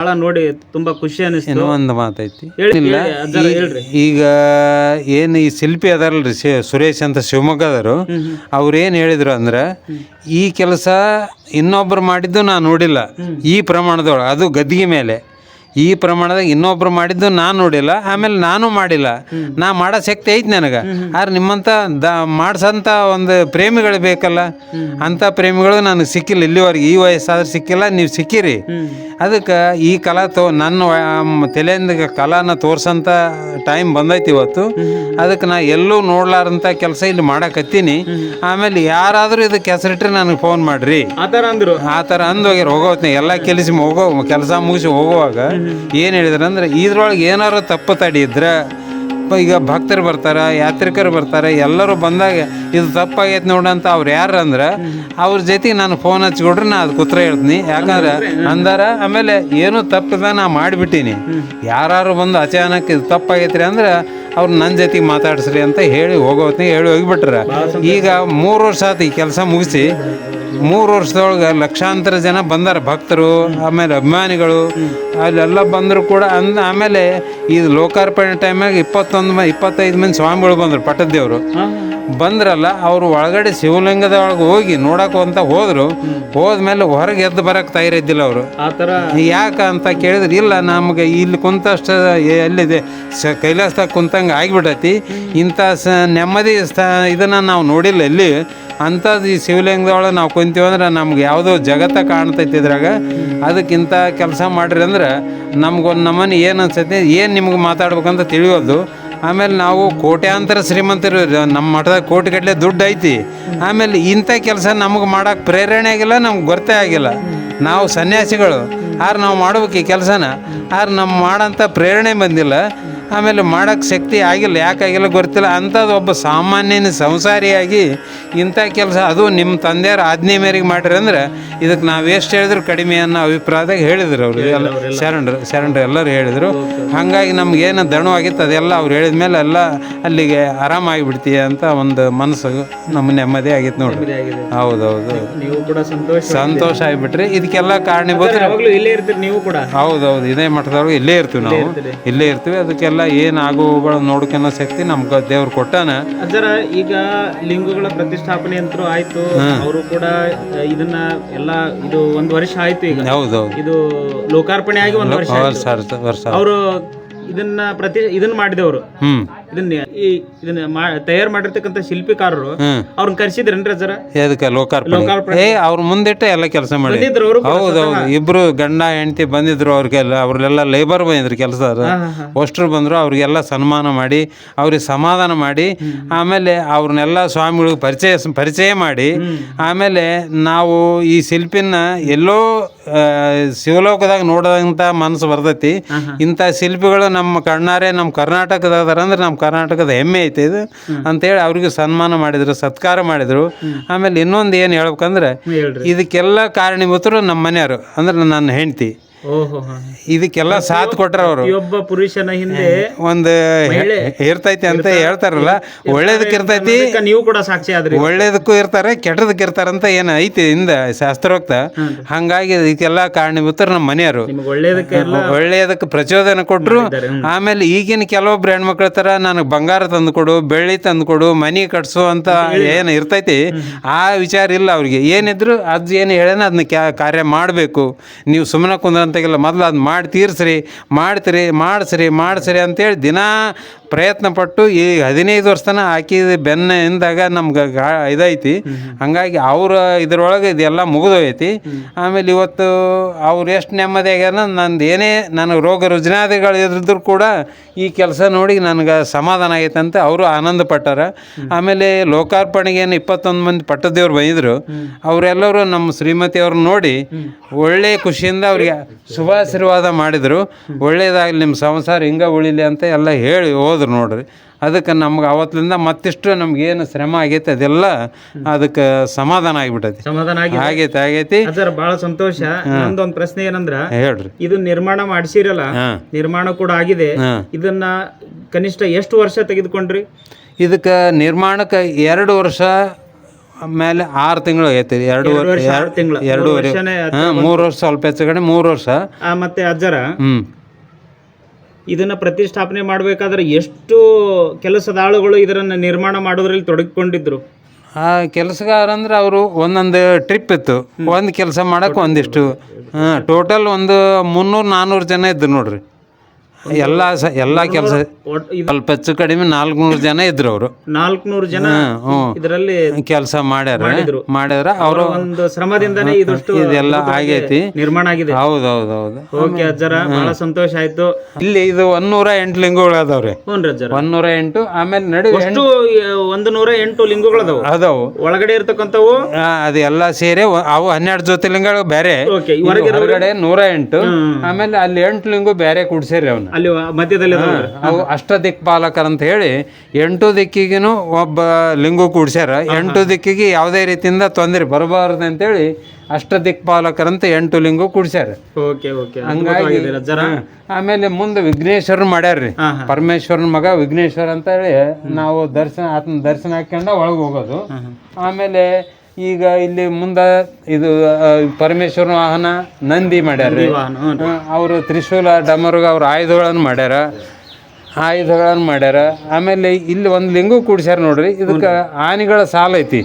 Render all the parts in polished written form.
ಭಾಳ ನೋಡಿ ತುಂಬಾ ಖುಷಿ ಅನಿಸ್ತು. ಇನ್ನೂ ಒಂದು ಮಾತೈತಿ ಹೇಳಿ ಅಜ್ಜಾರ ಹೇಳ್ರಿ. ಈಗ ಏನು ಈ ಶಿಲ್ಪಿ ಅದಾರಲ್ರಿ ಸುರೇಶ್ ಅಂತ ಶಿವಮೊಗ್ಗದವರು, ಅವ್ರು ಏನು ಹೇಳಿದ್ರು ಅಂದ್ರೆ ಈ ಕೆಲಸ ಇನ್ನೊಬ್ರು ಮಾಡಿದ್ದು ನಾನು ನೋಡಿಲ್ಲ ಈ ಪ್ರಮಾಣದೊಳಗೆ, ಅದು ಗದ್ದಿಗೆ ಮೇಲೆ ಈ ಪ್ರಮಾಣದಾಗ ಇನ್ನೊಬ್ರು ಮಾಡಿದ್ದು ನಾನು ನೋಡಿಲ್ಲ, ಆಮೇಲೆ ನಾನು ಮಾಡಿಲ್ಲ. ನಾ ಮಾಡೋ ಶಕ್ತಿ ಐತಿ ನನಗೆ. ಆದ್ರೆ ನಿಮ್ಮಂಥ ಮಾಡ್ಸಂಥ ಒಂದು ಪ್ರೇಮಿಗಳು ಬೇಕಲ್ಲ, ಅಂಥ ಪ್ರೇಮಿಗಳು ನನಗೆ ಸಿಕ್ಕಿಲ್ಲ ಇಲ್ಲಿವರೆಗೆ. ಈ ವಯಸ್ಸಾದ್ರೆ ಸಿಕ್ಕಿಲ್ಲ, ನೀವು ಸಿಕ್ಕಿರಿ. ಅದಕ್ಕೆ ಈ ಕಲಾ ನನ್ನ ತಲೆಯಿಂದ ಕಲಾನ ತೋರ್ಸೋಂಥ ಟೈಮ್ ಬಂದೈತಿ ಇವತ್ತು. ಅದಕ್ಕೆ ನಾ ಎಲ್ಲೂ ನೋಡ್ಲಾರಂಥ ಕೆಲಸ ಇಲ್ಲಿ ಮಾಡಕತ್ತೀನಿ. ಆಮೇಲೆ ಯಾರಾದರೂ ಇದಕ್ಕೆ ಹೆಸರಿಟ್ರೆ ನನಗೆ ಫೋನ್ ಮಾಡಿರಿ ಆ ಥರ ಅಂದೋಗ್ಯಾರ. ಹೋಗೋತ್ನ ಎಲ್ಲ ಕೆಲಸ ಮುಗಿಸಿ ಹೋಗುವಾಗ ಏನು ಹೇಳಿದ್ರು ಅಂದ್ರೆ ಇದ್ರೊಳಗೆ ಏನಾರು ತಪ್ಪು ತಡಿ ಇದ್ರೆ, ಈಗ ಭಕ್ತರು ಬರ್ತಾರೆ, ಯಾತ್ರಿಕರು ಬರ್ತಾರೆ, ಎಲ್ಲರೂ ಬಂದಾಗ ಇದು ತಪ್ಪಾಗೈತೆ ನೋಡಂತ ಅವ್ರು ಯಾರು ಅಂದ್ರೆ ಅವ್ರ ಜೊತೆಗೆ ನಾನು ಫೋನ್ ಹಚ್ಕೊಡ್ರಿ, ನಾ ಅದಕ್ಕೆ ಉತ್ತರ ಹೇಳ್ತೀನಿ. ಯಾಕಂದ್ರೆ ಅಂದಾರ ಆಮೇಲೆ ಏನೂ ತಪ್ಪಿದ ನಾ ಮಾಡಿಬಿಟ್ಟೀನಿ. ಯಾರು ಬಂದು ಅಚಾನಕ್ ಇದು ತಪ್ಪಾಗೈತ್ರಿ ಅಂದ್ರೆ ಅವ್ರು ನನ್ನ ಜೊತೆಗೆ ಮಾತಾಡ್ಸ್ರಿ ಅಂತ ಹೇಳಿ ಹೇಳಿ ಹೋಗಿಬಿಟ್ರೆ. ಈಗ 3 ವರ್ಷ ಆಯ್ತು ಈ ಕೆಲಸ ಮುಗಿಸಿ. 3 ವರ್ಷದೊಳಗೆ ಲಕ್ಷಾಂತರ ಜನ ಬಂದಾರ ಭಕ್ತರು, ಆಮೇಲೆ ಅಭಿಮಾನಿಗಳು ಅಲ್ಲೆಲ್ಲ ಬಂದರು ಕೂಡ. ಆಮೇಲೆ ಇದು ಲೋಕಾರ್ಪಣೆ ಟೈಮಾಗ 25 ಮಂದಿ ಸ್ವಾಮಿಗಳು ಬಂದರು, ಪಟ್ಟದೇವರು ಬಂದ್ರಲ್ಲ. ಅವರು ಒಳಗಡೆ ಶಿವಲಿಂಗದ ಒಳಗೆ ಹೋಗಿ ನೋಡಕ್ಕೆ ಅಂತ ಹೋದ್ಮೇಲೆ ಹೊರಗೆ ಎದ್ದು ಬರಕ್ಕೆ ತಯಾರಿದ್ದಿಲ್ಲ ಅವರು. ಯಾಕೆ ಅಂತ ಕೇಳಿದ್ರೆ, ಇಲ್ಲ ನಮ್ಗೆ ಇಲ್ಲಿ ಕುಂತಷ್ಟು ಎಲ್ಲಿದೆ ಕೈಲಾಸದಾಗ ಕುಂತಂಗೆ ಆಗಿಬಿಟ್ಟೈತಿ, ಇಂಥ ನೆಮ್ಮದಿ ಇದನ್ನು ನಾವು ನೋಡಿಲ್ಲ ಎಲ್ಲಿ. ಅಂಥದ್ದು ಈ ಶಿವಲಿಂಗದೊಳಗೆ ನಾವು ಕುಂತೀವಂದ್ರೆ ನಮ್ಗೆ ಯಾವುದೋ ಜಗತ್ತ ಕಾಣ್ತೈತಿ ಇದ್ರಾಗ. ಅದಕ್ಕಿಂತ ಕೆಲಸ ಮಾಡಿರಿ ಅಂದ್ರೆ ನಮ್ಗೊಂದು ನಮೂನಿ ಏನು ಅನ್ಸೈತಿ, ಏನು ನಿಮ್ಗೆ ಮಾತಾಡ್ಬೇಕಂತ ತಿಳಿಯೋದು. ಆಮೇಲೆ ನಾವು ಕೋಟ್ಯಾಂತರ ಶ್ರೀಮಂತರು, ನಮ್ಮ ಮಠದಾಗ ಕೋಟಿಗಟ್ಟಲೆ ದುಡ್ಡು ಐತಿ. ಆಮೇಲೆ ಇಂಥ ಕೆಲಸ ನಮಗೆ ಮಾಡೋಕೆ ಪ್ರೇರಣೆ ಆಗಿಲ್ಲ, ನಮ್ಗೆ ಗೊತ್ತೇ ಆಗಿಲ್ಲ. ನಾವು ಸನ್ಯಾಸಿಗಳು ಆದ್ರೆ ನಾವು ಮಾಡ್ಬೇಕು ಈ ಕೆಲಸನ, ಆದ್ರೆ ನಮ್ಮ ಮಾಡೋಂಥ ಪ್ರೇರಣೆ ಬಂದಿಲ್ಲ. ಆಮೇಲೆ ಮಾಡೋಕ್ಕೆ ಶಕ್ತಿ ಆಗಿಲ್ಲ. ಯಾಕಾಗಿಲ್ಲ ಗೊತ್ತಿಲ್ಲ. ಅಂಥದ್ದು ಒಬ್ಬ ಸಾಮಾನ್ಯನ ಸಂಸಾರಿಯಾಗಿ ಇಂಥ ಕೆಲಸ, ಅದು ನಿಮ್ಮ ತಂದೆಯವ್ರ ಆಜ್ಞೆ ಮೇರೆಗೆ ಮಾಡಿರಿ ಅಂದ್ರೆ ಇದಕ್ಕೆ ನಾವು ಎಷ್ಟು ಹೇಳಿದ್ರು ಕಡಿಮೆ ಅನ್ನೋ ಅಭಿಪ್ರಾಯದಾಗ ಹೇಳಿದ್ರು ಅವರು ಎಲ್ಲ. ಶರಣರು ಎಲ್ಲರೂ ಹೇಳಿದರು. ಹಾಗಾಗಿ ನಮ್ಗೇನು ದಣವಾಗಿತ್ತು ಅದೆಲ್ಲ ಅವ್ರು ಹೇಳಿದ ಮೇಲೆ ಎಲ್ಲ ಅಲ್ಲಿಗೆ ಆರಾಮಾಗಿಬಿಡ್ತೀಯ ಅಂತ ಒಂದು ಮನಸ್ಸು ನಮ್ಗೆ ನೆಮ್ಮದಿ ಆಗಿತ್ತು ನೋಡ್ರಿ. ಹೌದೌದು, ನೀವು ಕೂಡ ಸಂತೋಷ ಆಗಿಬಿಟ್ರಿ. ಇದಕ್ಕೆಲ್ಲ ಕಾರಣೀಭೂತ ಹೌದೌದು, ಇದೇ ಮಠದವ್ರಿಗೆ ಇಲ್ಲೇ ಇರ್ತೀವಿ ನಾವು, ಇಲ್ಲೇ ಇರ್ತೀವಿ. ಅದಕ್ಕೆಲ್ಲ ಏನು ಆಗುಗಳು ನೋಡ್ಕೊಳೋ ಶಕ್ತಿ ನಮ್ಗೆ ದೇವ್ರು ಕೊಟ್ಟಾನ. ಅದರ ಈಗ ಲಿಂಗಗಳ ಪ್ರತಿಷ್ಠಾಪನೆ ಅಂತೂ ಆಯ್ತು, ಅವರು ಕೂಡ ಇದನ್ನ ಎಲ್ಲ ಇದು 1 ವರ್ಷ ಆಯ್ತು. ಈಗ ಹೌದೌದು, ಇದು ಲೋಕಾರ್ಪಣೆ ಆಗಿ 1 ವರ್ಷ ಅವರು ಇದನ್ನ ಮಾಡಿದವರು. ಇದನ್ನ ತಯಾರು ಮಾಡಿರ್ತಕ್ಕಂಥ ಶಿಲ್ಪಿಕಾರರು ಅವ್ರನ್ನ ಕರ್ಸಿದ್ರೇನ್ರಿ ಜರ ಅದಕ್ಕೆ ಲೋಕಾರ್ಪಣೆ ಅವ್ರ ಮುಂದಿಟ್ಟ ಎಲ್ಲ ಕೆಲಸ ಮಾಡಿದ್ರು. ಹೌದೌದು, ಇಬ್ರು ಗಂಡ ಹೆಂಡತಿ ಬಂದಿದ್ರು. ಅವ್ರಿಗೆಲ್ಲ ಲೇಬರ್ ಬಂದಿದ್ರು ಕೆಲಸ, ಅಷ್ಟರು ಬಂದ್ರು. ಅವ್ರಿಗೆಲ್ಲ ಸನ್ಮಾನ ಮಾಡಿ ಅವ್ರಿಗೆ ಸಮಾಧಾನ ಮಾಡಿ ಆಮೇಲೆ ಅವ್ರನ್ನೆಲ್ಲ ಸ್ವಾಮಿಗಳಿಗೆ ಪರಿಚಯ ಮಾಡಿ ಆಮೇಲೆ ನಾವು ಈ ಶಿಲ್ಪಿನ ಎಲ್ಲೋ ಶಿವಲೋಕದಾಗ ನೋಡೋದಂತ ಮನಸ್ಸು ಬರ್ತೈತಿ. ಇಂಥ ಶಿಲ್ಪಿಗಳು ನಮ್ಮ ಕಣ್ಣಾರೆ ನಮ್ಮ ಕರ್ನಾಟಕದಾರ ಅಂದ್ರೆ ನಮ್ಮ ಕರ್ನಾಟಕದ ಹೆಮ್ಮೆ ಐತೆ ಇದು ಅಂತೇಳಿ ಅವ್ರಿಗೆ ಸನ್ಮಾನ ಮಾಡಿದ್ರು, ಸತ್ಕಾರ ಮಾಡಿದ್ರು. ಆಮೇಲೆ ಇನ್ನೊಂದು ಏನು ಹೇಳ್ಬೇಕಂದ್ರೆ ಇದಕ್ಕೆಲ್ಲ ಕಾರಣೀಭೂತರು ನಮ್ಮ ಮನೆಯವರು ಅಂದ್ರೆ ನನ್ನ ಹೆಂಡತಿ. ಇದಕ್ಕೆಲ್ಲ ಸಾಥ್ ಕೊಟ್ರ ಅವರು. ಒಬ್ಬ ಪುರುಷನ ಹಿಂದೆ ಒಂದು ಇರ್ತೈತಿ ಅಂತ ಹೇಳ್ತಾರಲ್ಲ, ಒಳ್ಳೇದಕ್ಕೆ ಇರ್ತೈತಿ, ನೀವು ಕೂಡ ಸಾಕ್ಷಿ ಆದ್ರಿ. ಒಳ್ಳೇದಕ್ಕೂ ಇರ್ತಾರೆ, ಕೆಟ್ಟದಕ್ಕೆ ಇರ್ತಾರಂತ ಏನು ಐತಿ ಹಿಂದೆ ಶಾಸ್ತ್ರೋಕ್ತ. ಹಂಗಾಗಿ ಇದಕ್ಕೆಲ್ಲ ಕಾರಣೀಭೂತರು ನಮ್ಮ ಮನೆಯವರು. ಒಳ್ಳೇದಕ್ಕೆ ಪ್ರಚೋದನೆ ಕೊಟ್ರು. ಆಮೇಲೆ ಈಗಿನ ಕೆಲವೊಬ್ರು ಹೆಣ್ಮಕ್ಳ ತರ ನನಗೆ ಬಂಗಾರ ತಂದು ಕೊಡು, ಬೆಳ್ಳಿ ತಂದು ಕೊಡು, ಮನಿ ಕಟ್ಸು ಅಂತ ಏನು ಇರ್ತೈತಿ ಆ ವಿಚಾರ ಇಲ್ಲ ಅವ್ರಿಗೆ. ಏನಿದ್ರು ಅದು ಏನು ಹೇಳೇನ ಅದನ್ನ ಕಾರ್ಯ ಮಾಡಬೇಕು. ನೀವು ಸುಮ್ಮನೆ ಕುಂದ್ರಂತಾಗಿಲ್ಲ, ಮೊದಲು ಅದು ಮಾಡಿ ತೀರ್ಸ್ರಿ, ಮಾಡಿಸ್ರಿ ಅಂತೇಳಿ ದಿನಾ ಪ್ರಯತ್ನ ಪಟ್ಟು ಈ 15 ವರ್ಷ ತನಕ ಹಾಕಿದ ಬೆನ್ನಿಂದಾಗ ನಮ್ಗೆ ಇದೈತಿ. ಹಂಗಾಗಿ ಅವ್ರ ಇದ್ರೊಳಗೆ ಇದೆಲ್ಲ ಮುಗಿದೋಯ್ತಿ. ಆಮೇಲೆ ಇವತ್ತು ಅವ್ರು ಎಷ್ಟು ನೆಮ್ಮದಿ ಆಗ್ಯಾರ, ನಂದು ಏನೇ ನನಗೆ ರೋಗ ರುಜಿನಾದಿಗಳು ಇದ್ರೂ ಕೂಡ ಈ ಕೆಲಸ ನೋಡಿ ನನಗೆ ಸಮಾಧಾನ ಆಗೈತೆ ಅಂತ ಅವರು ಆನಂದ ಪಟ್ಟಾರ. ಆಮೇಲೆ ಲೋಕಾರ್ಪಣೆಗೆ ಏನು 21 ಮಂದಿ ಪಟ್ಟದೇವ್ರು ಬಂದಿದ್ರು. ಅವರೆಲ್ಲರೂ ನಮ್ಮ ಶ್ರೀಮತಿಯವ್ರನ್ನ ನೋಡಿ ಒಳ್ಳೆ ಖುಷಿಯಿಂದ ಅವ್ರಿಗೆ ಶುಭಾಶೀರ್ವಾದ ಮಾಡಿದರು. ಒಳ್ಳೇದಾಗಲಿ, ನಿಮ್ಮ ಸಂಸಾರ ಹಿಂಗೆ ಉಳಿಲಿ ಅಂತ ಎಲ್ಲ ಹೇಳಿ ಹೋದ್ರು ನೋಡ್ರಿ. ಅದಕ್ಕೆ ನಮ್ಗೆ ಅವತ್ತಿಂದ ಮತ್ತಿಷ್ಟು ನಮ್ಗೇನು ಶ್ರಮ ಆಗೈತೆ ಅದೆಲ್ಲ ಅದಕ್ಕೆ ಸಮಾಧಾನ ಆಗಿಬಿಟ್ಟೈತಿ. ಆಗೈತಿ. ಬಹಳ ಸಂತೋಷ. ನಂದೊಂದು ಪ್ರಶ್ನೆ ಏನಂದ್ರ, ಹೇಳ್ರಿ, ಇದು ನಿರ್ಮಾಣ ಮಾಡಿಸಿರಲ್ಲ, ನಿರ್ಮಾಣ ಕೂಡ ಆಗಿದೆ. ಇದನ್ನ ಕನಿಷ್ಠ ಎಷ್ಟು ವರ್ಷ ತೆಗೆದುಕೊಂಡ್ರಿ? ಇದಕ್ಕೆ ನಿರ್ಮಾಣಕ್ಕೆ 2 ವರ್ಷ ಮೇಲೆ 6 ತಿಂಗಳು ಆಗೈತಿ. 2.5 3 ವರ್ಷ ಸ್ವಲ್ಪ ಹೆಚ್ಚು ಕಡೆ 3 ವರ್ಷ. ಮತ್ತೆ ಅಜ್ಜರ ಇದನ್ನ ಪ್ರತಿಷ್ಠಾಪನೆ ಮಾಡ್ಬೇಕಾದ್ರೆ ಎಷ್ಟು ಕೆಲಸದ ಆಳುಗಳು ಇದರನ್ನ ನಿರ್ಮಾಣ ಮಾಡೋದ್ರಲ್ಲಿ ತೊಡಗಿಕೊಂಡಿದ್ರು? ಆ ಕೆಲಸಗಾರ ಅಂದ್ರೆ ಅವರು ಒಂದೊಂದು ಟ್ರಿಪ್ ಇತ್ತು, ಒಂದು ಕೆಲಸ ಮಾಡಕ್ಕೆ ಒಂದಿಷ್ಟು. ಟೋಟಲ್ ಒಂದು 300-400 ಜನ ಇದ್ರು ನೋಡ್ರಿ. ಎಲ್ಲ ಕೆಲಸ ಸ್ವಲ್ಪ ಹೆಚ್ಚು ಕಡಿಮೆ 400 ಜನ ಇದ್ರು. ಅವರು 400 ಜನ ಇದರಲ್ಲಿ ಕೆಲಸ ಮಾಡ್ಯಾರ. ಅವರು ಒಂದು ಶ್ರಮದಿಂದನೇ ಇದೆಲ್ಲ ಆಗೈತಿ, ನಿರ್ಮಾಣ ಆಗಿದೆ. ಹೌದೌದೌದು. ಓಕೆ ಅಜ್ಜರ, ಬಹಳ ಸಂತೋಷ ಆಯ್ತು. ಇಲ್ಲಿ ಇದು 108 ಲಿಂಗಗಳು ಅದಾವ್ರಿ. ಹ್ಞೂ ಅಜ್ಜರ, 108. ಆಮೇಲೆ ನಡುವೆ 108 ಲಿಂಗಗಳು ಅದಾವು. ಒಳಗಡೆ ಇರ್ತಕ್ಕಂಥವು ಅದೆಲ್ಲ ಸೇರಿ ಅವು 12 ಜ್ಯೋತಿರ್ಲಿಂಗಗಳು ಬೇರೆ. ಹೊರಗಡೆ 108. ಆಮೇಲೆ ಅಲ್ಲಿ 8 ಲಿಂಗು ಬೇರೆ ಕೂಡ್ಸೇರಿ. ಅವನ್ನ ಅಲ್ಲಿ ಮಧ್ಯದಲ್ಲಿ ಅವು ಅಷ್ಟದಿಕ್ಪಾಲಕರ್ ಅಂತ ಹೇಳಿ 8 ದಿಕ್ಕಿಗೂ ಒಬ್ಬ ಲಿಂಗು ಕೂಡ್ಸ್ಯಾರ. 8 ದಿಕ್ಕಿಗೆ ಯಾವುದೇ ರೀತಿಯಿಂದ ತೊಂದರೆ ಬರಬಾರ್ದು ಅಂತೇಳಿ ಅಷ್ಟದಿಕ್ಪಾಲಕರ್ ಅಂತ 8 ಲಿಂಗು ಕೂಡ್ಸ್ಯಾರ. ಹಂಗಾಗಿ ಆಮೇಲೆ ಮುಂದೆ ವಿಘ್ನೇಶ್ವರನ್ ಮಾಡ್ಯಾರ್ರಿ. ಪರಮೇಶ್ವರನ ಮಗ ವಿಘ್ನೇಶ್ವರ ಅಂತ ಹೇಳಿ ನಾವು ಆತನ ದರ್ಶನ ಹಾಕ್ಕೊಂಡ ಒಳಗೆ ಹೋಗೋದು. ಆಮೇಲೆ ಈಗ ಇಲ್ಲಿ ಮುಂದೆ ಇದು ಪರಮೇಶ್ವರನ ವಾಹನ ನಂದಿ ಮಾಡ್ಯಾರ. ಅವರು ತ್ರಿಶೂಲ ಡಮರುಗ ಅವ್ರ ಆಯುಧಗಳನ್ನು ಮಾಡ್ಯಾರ. ಆಮೇಲೆ ಇಲ್ಲಿ ಒಂದು ಲಿಂಗು ಕೂಡ್ಸ್ಯಾರ ನೋಡ್ರಿ. ಇದಕ್ಕೆ ಆನೆಗಳ ಸಾಲ ಐತಿ.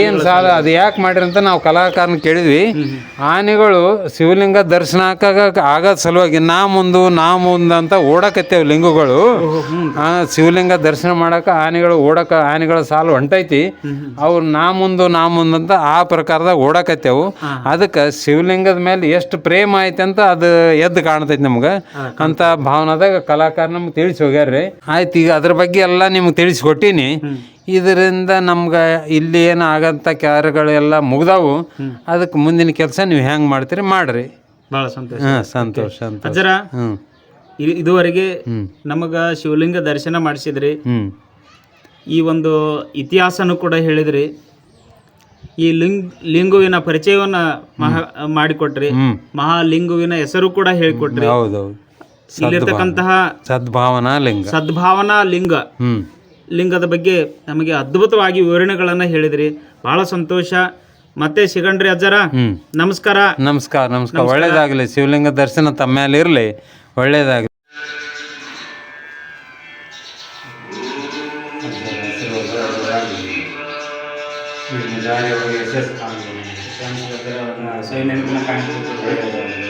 ಏನ್ ಸಾಲ ಅದು ಯಾಕೆ ಮಾಡ್ಯಾರ ಅಂತ ನಾವು ಕಲಾಕಾರನ ಕೇಳಿದ್ವಿ. ಆನೆಗಳು ಶಿವಲಿಂಗ ದರ್ಶನ ಆಗದ ಸಲುವಾಗಿ ನಾ ಮುಂದೆ ಅಂತ ಓಡಕತ್ತೇವ್ ಲಿಂಗುಗಳು. ಶಿವಲಿಂಗ ದರ್ಶನ ಮಾಡಕ ಆನೆಗಳ ಸಾಲು ಹೊಂಟೈತಿ. ಅವ್ರು ನಾ ಮುಂದೆ ಅಂತ ಆ ಪ್ರಕಾರದಾಗ ಓಡಕತ್ತೇವು. ಅದಕ್ಕೆ ಶಿವಲಿಂಗದ ಮೇಲೆ ಎಷ್ಟು ಪ್ರೇಮ ಐತಿ ಅಂತ ಅದು ಎದ್ದು ಕಾಣ್ತೈತಿ ನಮ್ಗೆ. ಅಂತ ಭಾವನಾದಾಗ ಕಲಾಕಾರ ನಮ್ಗೆ ತಿಳಿಸಿ ಹೋಗ್ಯಾರ್ರಿ. ಆಯ್ತು, ಈಗ ಅದ್ರ ಬಗ್ಗೆ ಎಲ್ಲ ನಿಮ್ಗೆ ತಿಳಿಸ್ಕೊಟ್ಟೀನಿ. ಇದರಿಂದ ನಮ್ಗೆ ಇಲ್ಲಿ ಏನು ಆಗಂತ ಕಾರ್ಯಗಳೆಲ್ಲ ಮುಗ್ದಾವು. ಅದಕ್ಕೆ ಮುಂದಿನ ಕೆಲಸ ನೀವು ಹೆಂಗೆ ಮಾಡ್ತೀರಿ ಮಾಡ್ರಿ. ಬಹಳ ಸಂತೋಷ. ಸಂತೋಷ. ಅಜ್ಜರ, ಇದುವರೆಗೆ ನಮಗ ಶಿವಲಿಂಗ ದರ್ಶನ ಮಾಡಿಸಿದ್ರಿ. ಈ ಒಂದು ಇತಿಹಾಸನೂ ಕೂಡ ಹೇಳಿದ್ರಿ. ಈ ಲಿಂಗುವಿನ ಪರಿಚಯವನ್ನ ಮಾಡಿಕೊಟ್ರಿ. ಮಹಾಲಿಂಗುವಿನ ಹೆಸರು ಕೂಡ ಹೇಳಿಕೊಟ್ರಿ. ಹೌದೌದು. ಇಲ್ಲಿರ್ತಕ್ಕಂತಹ ಸದ್ಭಾವನಾ ಲಿಂಗದ ಬಗ್ಗೆ ನಮಗೆ ಅದ್ಭುತವಾಗಿ ವಿವರಣೆಗಳನ್ನ ಹೇಳಿದ್ರಿ. ಬಹಳ ಸಂತೋಷ. ಮತ್ತೆ ಸಿಗಣ್ರಿ ಅಜ್ಜರ. ನಮಸ್ಕಾರ. ನಮಸ್ಕಾರ. ಒಳ್ಳೇದಾಗಲಿ. ಶಿವಲಿಂಗ ದರ್ಶನ ತಮ್ಮ ಮೇಲೆ ಇರಲಿ. ಒಳ್ಳೇದಾಗಲಿ. ನೆನಪಿನ ಕಾಣಿಕೆ